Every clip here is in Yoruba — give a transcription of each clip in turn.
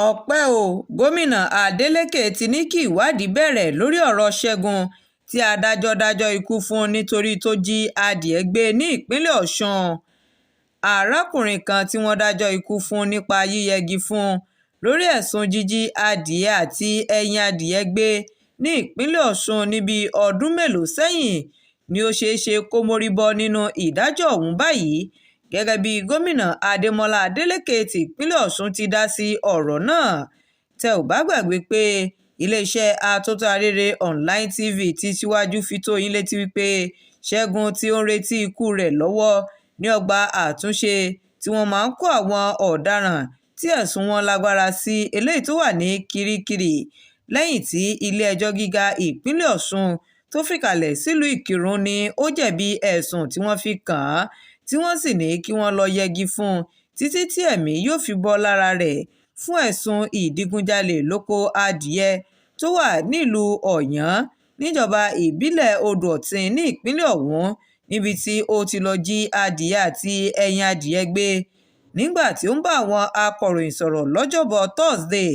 ọpẹ́ o gómìnà adeleke ti ní kí ìwádìí bẹ̀rẹ̀ lórí ọ̀rọ̀ ṣẹ́gun tí adájọ́ dájọ́ ikú fún nítorí tó jí adìẹ gbé ní ìpínlẹ̀ ọ̀sùn. arákùnrin kan tí wọ́n dájọ́ ikú fún nípa yíyẹgi fún lórí ẹ̀sùn jíjí adìẹ àti ẹyin adìẹ gbé ní ìpínlẹ̀ ọ̀sùn ní bíi ọdún mélòó sẹ́yìn ni ó ṣeé ṣe kó mórí bọ́ nínú ìdájọ́ ọ̀hún báyìí, gẹ́gẹ́ bí gómìnà adémọlá adeleke ti ìpínlẹ̀ ọ̀sùn ti dá sí ọ̀rọ̀ náà. tẹ́ ò bá gbàgbé pé iléeṣẹ́ atótóarére online tv ti síwájú fi tó yín létí wípé ṣẹ́gun tí ó ń retí ikú rẹ̀ lọ́wọ́ ní ọgbà àtúnṣe tí wọ́n máa ń kó àwọn ọ̀daràn tí ẹ̀sùn wọn lágbára sí eléyìí tó wà ní kirikiri, lẹ́yìn tí ilé-ẹjọ́ gíga ìpínlẹ̀ ọ̀sùn tó fìkàlẹ̀ sílùú ìkírùn ní ó jẹ̀bi ẹ̀sùn tí wọ́n fi kàn án, tí wọ́n sì ní kí wọ́n lọ́ọ́ yẹgi fún un títí tí ẹ̀mí yóò fi bọ́ lára rẹ̀ fún ẹ̀sùn ìdígunjalè lóko adìẹ tó wà nílùú ọ̀yán níjọba ìbílẹ̀ odò-ọ̀tìn ní ìpínlẹ̀ ọ̀hún, níbi tí ó ti lọ́ọ́ jí adìẹ àti ẹyin adìẹ gbé. nígbà tí ó ń bá àwọn akọ̀ròyìn sọ̀rọ̀ lọ́jọ́bọ̀ Thursday,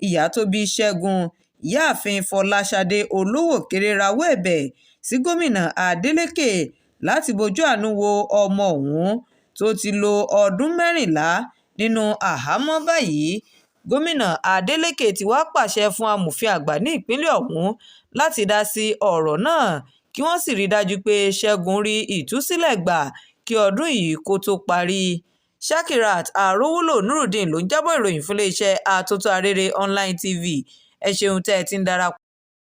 ìyá tó bí ṣẹ́gun, ìyáàfin fọláṣadé olówókéré rawọ́ ẹ̀bẹ̀ sí gómìnà adeleke láti bójú àánú wo ọmọ òun tó ti lo ọdún 14 nínú àhámọ́ báyìí. gómìnà adeleke ti wá pàṣẹ fún amòfin àgbà ní ìpínlẹ̀ ọ̀hún láti dá sí ọ̀rọ̀ náà kí wọ́n sì rí dájú pé ṣẹ́gun rí ìtúsílẹ̀ gbà kí ọdún yìí kó tó parí. shakirat arówólò nurudeen ló ń jábọ̀ ìròyìn fún iléeṣẹ́ atótóarére online tv. ẹ ṣeun tẹ́ ẹ ti ń darapọ̀